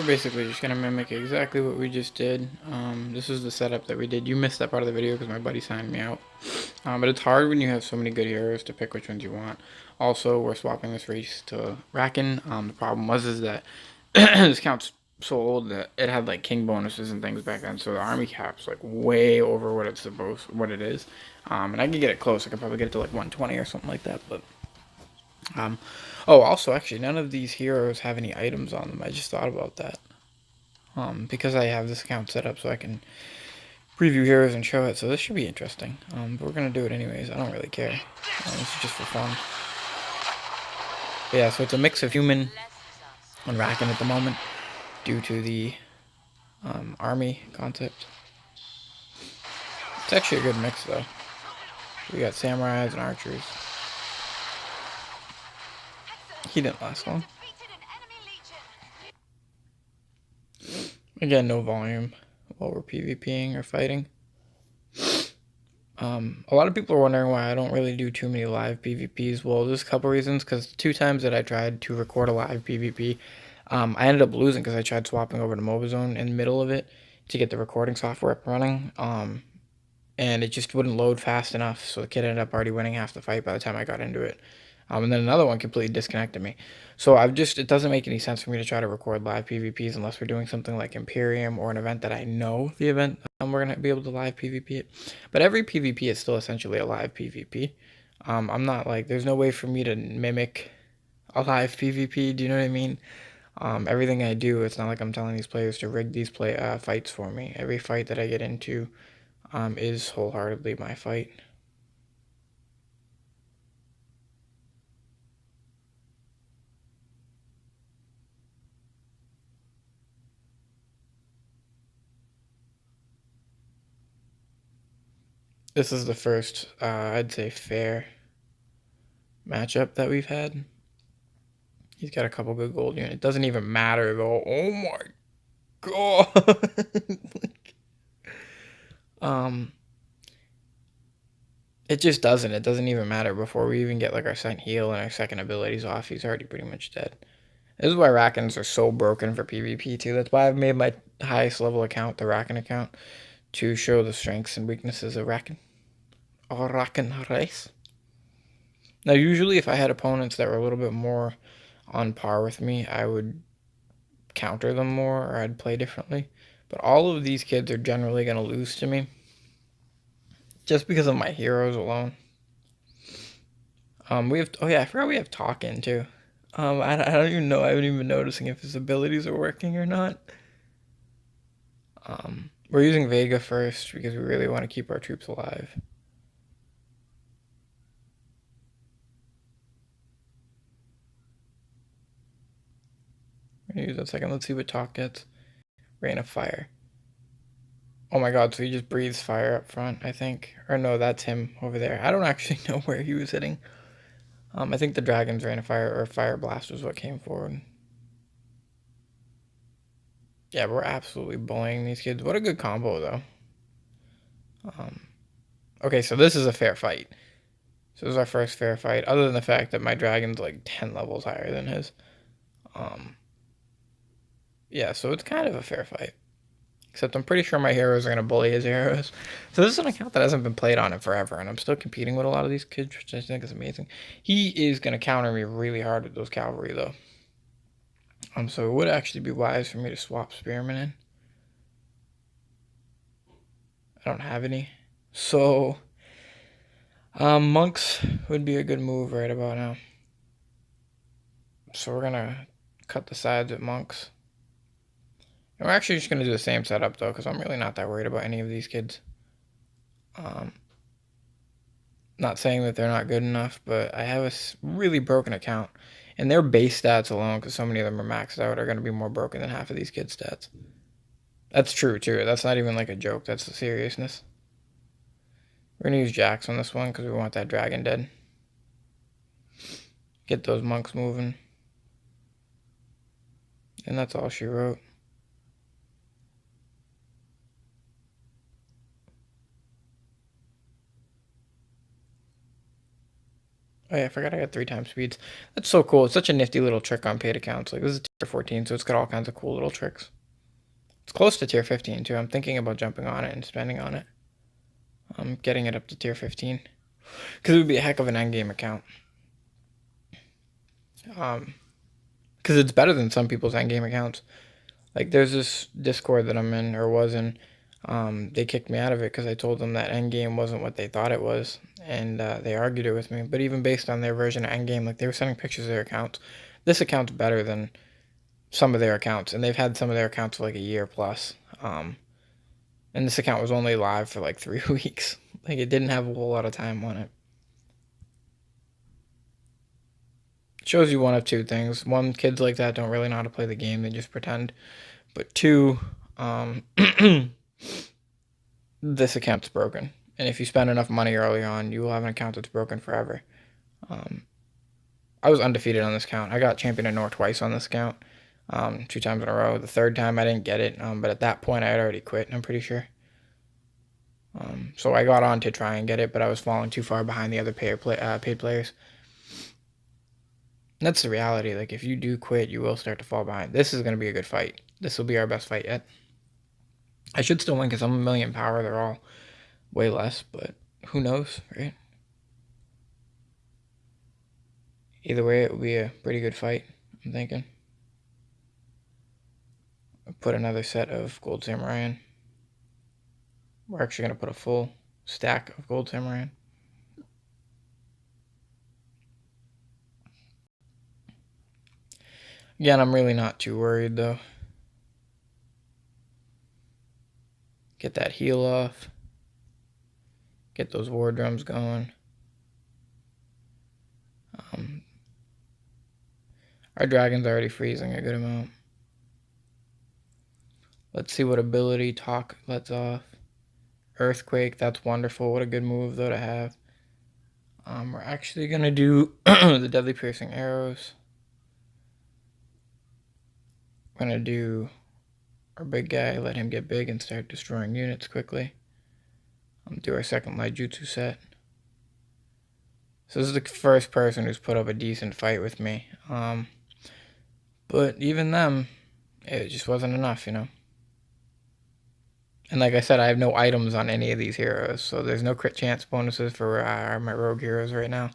basically just gonna mimic exactly what we just did. This is the setup that we did. You missed that part of the video because my buddy signed me out. But it's hard when you have so many good heroes to pick which ones you want. Also, we're swapping this race to Rakan. The problem was is that this count's so old that it had like king bonuses and things back then, so the army cap's like way over what it is. And I could get it close. I could probably get it to like 120 or something like that, but um, oh, also, actually, none of these heroes have any items on them. I just thought about that. Because I have this account set up so I can preview heroes and show it, so this should be interesting. But we're gonna do it anyways. I don't really care. This is just for fun. But yeah, so it's a mix of human and Rakan at the moment due to the army concept. It's actually a good mix though. We got samurais and archers. He didn't last long. Again, no volume while we're PvPing or fighting. A lot of people are wondering why I don't really do too many live PvPs. Well, there's a couple reasons, because 2 times that I tried to record a live PvP, I ended up losing because I tried swapping over to Mobazone in the middle of it to get the recording software up running, and it just wouldn't load fast enough, so the kid ended up already winning half the fight by the time I got into it. And then another one completely disconnected me. So it doesn't make any sense for me to try to record live PvPs unless we're doing something like Imperium or an event that I know the event we're going to be able to live PvP it. But every PvP is still essentially a live PvP. I'm not like, there's no way for me to mimic a live PvP, do you know what I mean? Everything I do, it's not like I'm telling these players to rig these fights for me. Every fight that I get into is wholeheartedly my fight. This is the first, I'd say, fair matchup that we've had. He's got a couple good gold units. It doesn't even matter, though. Oh, my God. um, it just doesn't. It doesn't even matter. Before we even get, like, our second heal and our second abilities off, he's already pretty much dead. This is why Rakans are so broken for PvP, too. That's why I've made my highest level account the Rakan account to show the strengths and weaknesses of Rakan. Or Rakan race. Now, usually, if I had opponents that were a little bit more on par with me, I would counter them more or I'd play differently. But all of these kids are generally going to lose to me just because of my heroes alone. We have, oh yeah, I forgot we have Talkin too. I don't even know. I haven't even been noticing if his abilities are working or not. We're using Vega first because we really want to keep our troops alive. We're gonna use that second. Let's see what Talk gets. Rain of Fire. Oh my god, so he just breathes fire up front, I think. Or no, that's him over there. I don't actually know where he was hitting. I think the Dragon's Rain of Fire or Fire Blast was what came forward. Yeah, we're absolutely bullying these kids. What a good combo, though. Okay, so this is a fair fight. So this is our first fair fight, other than the fact that my dragon's like 10 levels higher than his. Yeah, so it's kind of a fair fight. Except I'm pretty sure my heroes are going to bully his heroes. So this is an account that hasn't been played on in forever, and I'm still competing with a lot of these kids, which I think is amazing. He is going to counter me really hard with those cavalry, though. So it would actually be wise for me to swap Spearmen in. I don't have any. So, monks would be a good move right about now. So we're going to cut the sides with monks. And we're actually just going to do the same setup, though, because I'm really not that worried about any of these kids. Not saying that they're not good enough, but I have a really broken account. And their base stats alone, because so many of them are maxed out, are going to be more broken than half of these kids' stats. That's true, too. That's not even like a joke. That's the seriousness. We're going to use Jax on this one because we want that dragon dead. Get those monks moving. And that's all she wrote. Oh yeah, I forgot I got 3 times speeds. That's so cool. It's such a nifty little trick on paid accounts. Like this is tier 14, so it's got all kinds of cool little tricks. It's close to tier 15 too. I'm thinking about jumping on it and spending on it. I'm getting it up to tier 15 because it would be a heck of an endgame account. Because it's better than some people's endgame accounts. Like there's this Discord that I'm in or was in. They kicked me out of it because I told them that Endgame wasn't what they thought it was, and they argued it with me. But even based on their version of Endgame, like they were sending pictures of their accounts. This account's better than some of their accounts, and they've had some of their accounts for like a year plus. And this account was only live for like 3 weeks. Like it didn't have a whole lot of time on it. It shows you one of two things. One, kids like that don't really know how to play the game; they just pretend. But two, this account's broken. And if you spend enough money early on, you will have an account that's broken forever. Um, I was undefeated on this account. I got champion of Nor twice on this account, 2 times in a row. The third time I didn't get it, but at that point I had already quit, I'm pretty sure. So I got on to try and get it, but I was falling too far behind the other paid players. And that's the reality. Like if you do quit, you will start to fall behind. This is going to be a good fight. This will be our best fight yet. I should still win because I'm a million power. They're all way less, but who knows, right? Either way, it will be a pretty good fight, I'm thinking. I'll put another set of Gold Samurai in. We're actually going to put a full stack of Gold Samurai in. Again, I'm really not too worried, though. Get that heal off. Get those war drums going. Our dragon's already freezing a good amount. Let's see what ability Talk lets off. Earthquake, that's wonderful. What a good move, though, to have. We're actually going to do the Deadly Piercing Arrows. We're going to do our big guy, let him get big and start destroying units quickly. Do our second Light Jutsu set. So this is the first person who's put up a decent fight with me. But even them, it just wasn't enough, you know. And like I said, I have no items on any of these heroes, so there's no crit chance bonuses for my rogue heroes right now.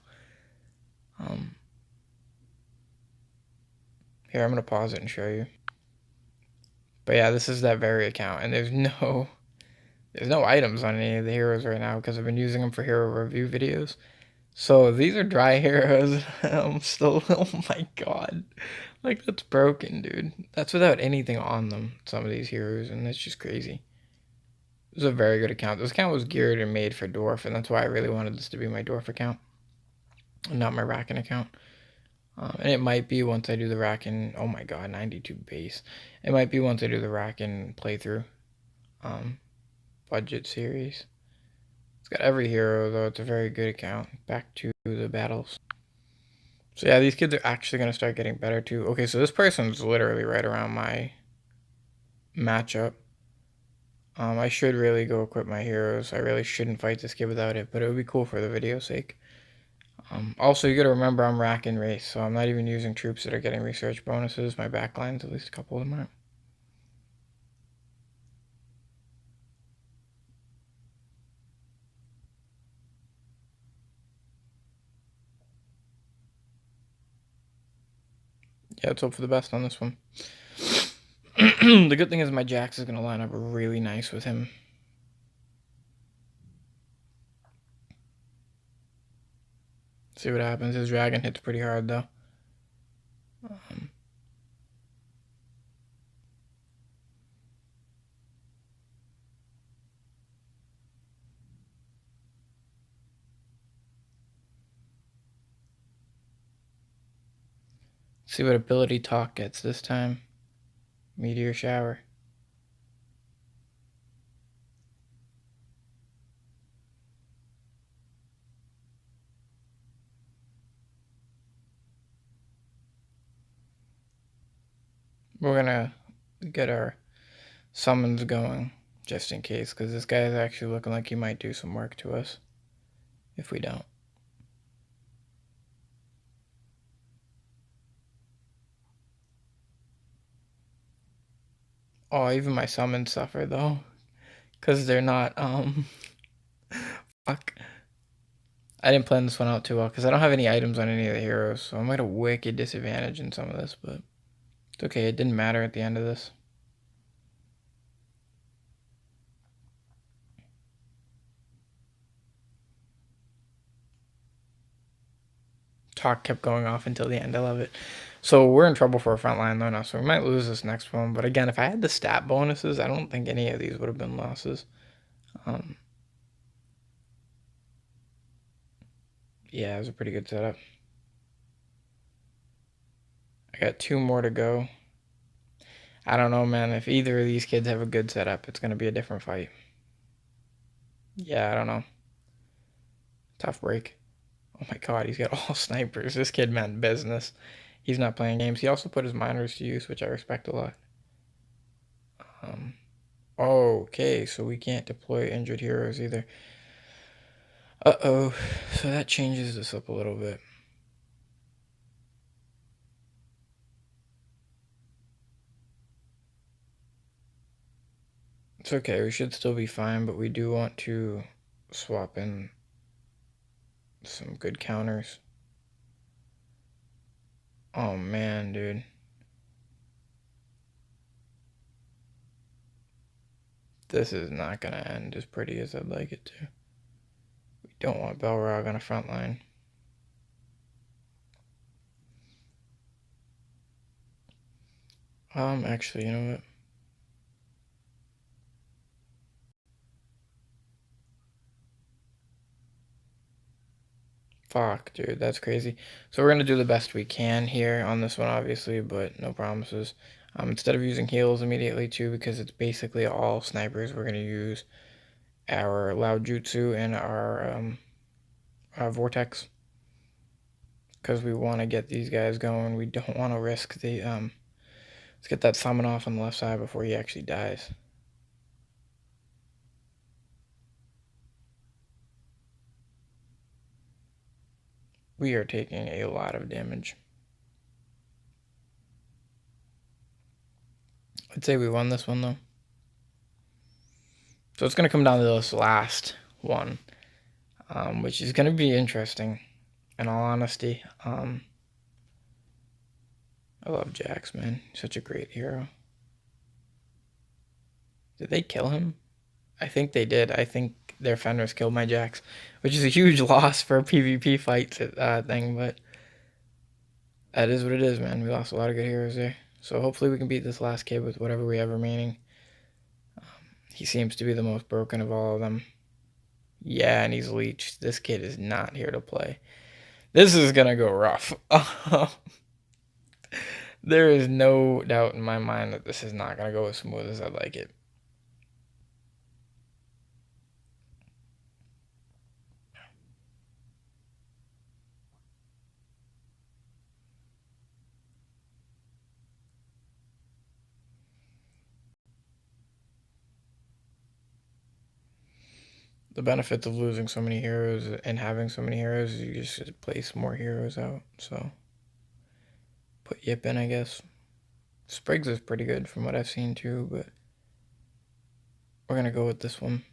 Here, I'm going to pause it and show you. But yeah, this is that very account, and there's no items on any of the heroes right now because I've been using them for hero review videos. So these are dry heroes. I'm still, oh my god. Like, that's broken, dude. That's without anything on them, some of these heroes, and that's just crazy. This is a very good account. This account was geared and made for Dwarf, and that's why I really wanted this to be my Dwarf account, and not my Racken account. And it might be once I do the Racken, oh my god, 92 base. It might be once I do the Racken playthrough, budget series. It's got every hero, though. It's a very good account. Back to the battles. So yeah, these kids are actually going to start getting better too. Okay, so this person's literally right around my matchup. I should really go equip my heroes. I really shouldn't fight this kid without it, but it would be cool for the video's sake. Also, you got to remember I'm rack and race, so I'm not even using troops that are getting research bonuses. My backlines, at least a couple of them are. Yeah, let's hope for the best on this one. The good thing is my Jax is going to line up really nice with him. See what happens. His dragon hits pretty hard, though. See what ability Talk gets this time. Meteor Shower. We're gonna get our summons going, just in case, because this guy is actually looking like he might do some work to us if we don't. Oh, even my summons suffer though, because they're not fuck. I didn't plan this one out too well because I don't have any items on any of the heroes, so I'm at a wicked disadvantage in some of this, but it's okay. It didn't matter at the end of this. Talk kept going off until the end. I love it. So we're in trouble for a front line though now, so we might lose this next one. But again, if I had the stat bonuses, I don't think any of these would have been losses. Yeah, it was a pretty good setup. I got 2 more to go. I don't know, man. If either of these kids have a good setup, it's going to be a different fight. Yeah, I don't know. Tough break. Oh my god, he's got all snipers. This kid meant business. He's not playing games. He also put his miners to use, which I respect a lot. Okay, so we can't deploy injured heroes either. Uh-oh. So that changes this up a little bit. It's okay, we should still be fine, but we do want to swap in some good counters. Oh man, dude. This is not gonna end as pretty as I'd like it to. We don't want Balrog on a front line. Actually, you know what? Fuck, dude, that's crazy. So we're gonna do the best we can here on this one, obviously, but no promises. Instead of using heals immediately too, because it's basically all snipers, we're gonna use our Loud Jutsu and our Vortex. Because we want to get these guys going. We don't want to risk the, let's get that summon off on the left side before he actually dies. We are taking a lot of damage. I'd say we won this one though. So it's going to come down to this last one, which is going to be interesting, in all honesty. I love Jax, man. He's such a great hero. Did they kill him? I think they did. I think their Fenris killed my Jax, which is a huge loss for a PvP fight thing, but that is what it is, man. We lost a lot of good heroes there. So hopefully we can beat this last kid with whatever we have remaining. He seems to be the most broken of all of them. Yeah, and he's leeched. This kid is not here to play. This is going to go rough. There is no doubt in my mind that this is not going to go as smooth as I'd like it. The benefits of losing so many heroes and having so many heroes is you just place more heroes out. So put Yip in, I guess. Spriggs is pretty good from what I've seen too, but we're gonna go with this one.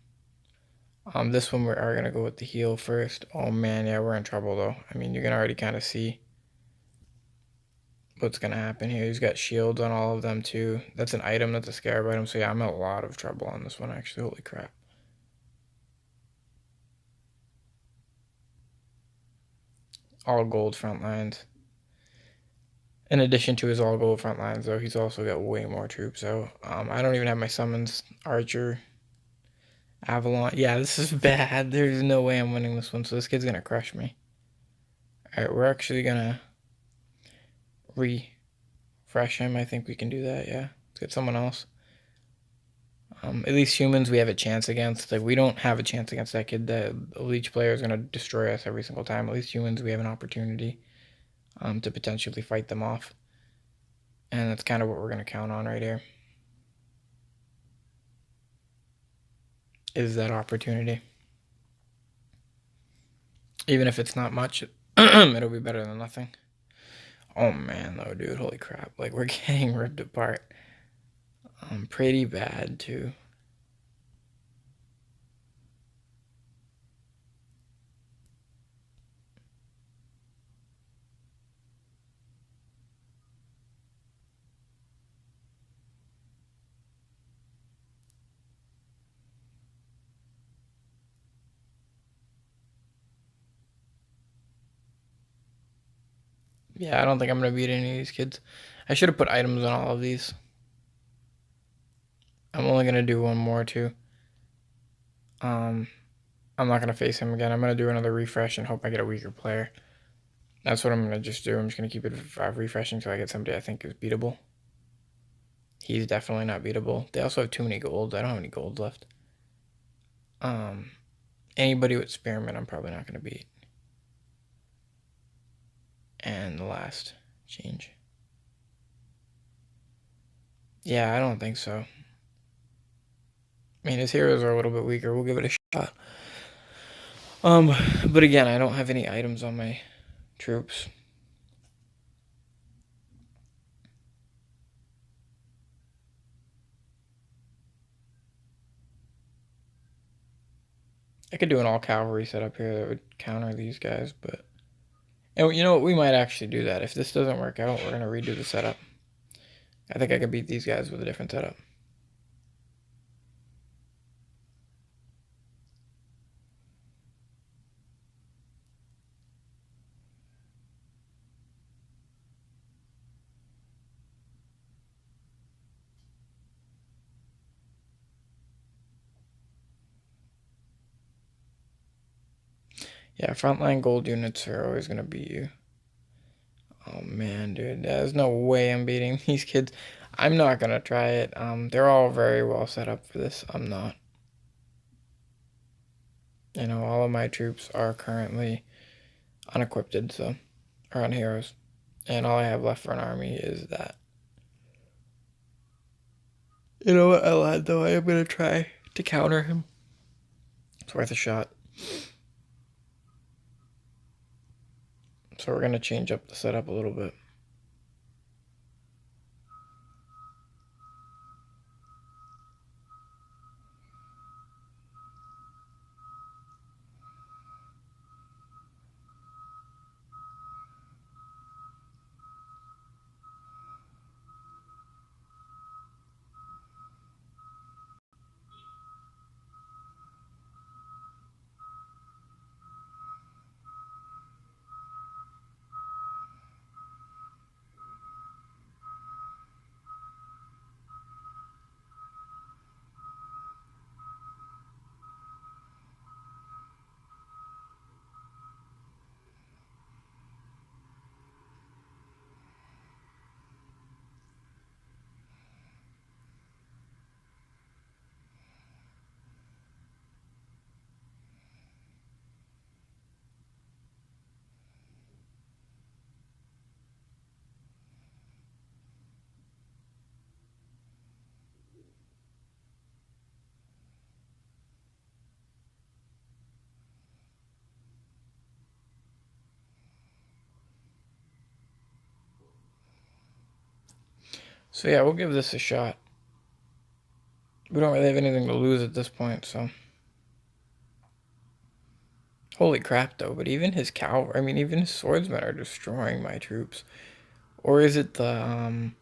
This one we are gonna go with the heal first. Oh man, yeah, we're in trouble though. I mean, you can already kind of see what's gonna happen here. He's got shields on all of them too. That's an item, that's a scarab item. So yeah, I'm in a lot of trouble on this one actually. Holy crap. All gold front lines. In addition to his all gold front lines, though, he's also got way more troops out. I don't even have my summons. Archer, Avalon. Yeah, this is bad. There's no way I'm winning this one, so this kid's gonna crush me. Alright, we're actually gonna refresh him. I think we can do that, yeah. Let's get someone else. At least humans we have a chance against. Like, we don't have a chance against that kid. The leech player is gonna destroy us every single time. At least humans we have an opportunity to potentially fight them off. And that's kind of what we're gonna count on right here. Is that opportunity. Even if it's not much, it'll be better than nothing. Oh man, though, dude, holy crap. Like, we're getting ripped apart. Pretty bad too. Yeah, I don't think I'm gonna beat any of these kids. I should have put items on all of these. I'm only gonna do one more too. I'm not gonna face him again. I'm gonna do another refresh and hope I get a weaker player. That's what I'm gonna just do. I'm just gonna keep it refreshing until I get somebody I think is beatable. He's definitely not beatable. They also have too many golds. I don't have any gold left. Anybody with Spearmint, I'm probably not gonna beat. And the last change. Yeah, I don't think so. I mean, his heroes are a little bit weaker. We'll give it a shot. But again, I don't have any items on my troops. I could do an all cavalry setup here that would counter these guys, but and you know what? We might actually do that. If this doesn't work out, we're gonna redo the setup. I think I could beat these guys with a different setup. Yeah, frontline gold units are always gonna beat you. Oh man, dude, there's no way I'm beating these kids. I'm not gonna try it. They're all very well set up for this. I'm not. You know, all of my troops are currently unequipped, so or on heroes, and all I have left for an army is that. You know what? I lied though. I am gonna try to counter him. It's worth a shot. So we're gonna change up the setup a little bit. So yeah, we'll give this a shot. We don't really have anything to lose at this point, so. Holy crap, though, but even his cavalry, I mean, even his swordsmen are destroying my troops. Or is it the,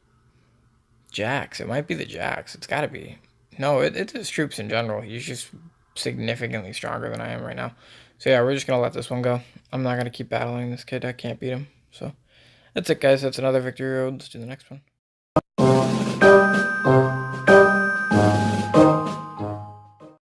Jacks? It might be the Jacks. It's gotta be. No, it's his troops in general. He's just significantly stronger than I am right now. So yeah, we're just gonna let this one go. I'm not gonna keep battling this kid. I can't beat him. So that's it, guys. That's another victory road. Let's do the next one.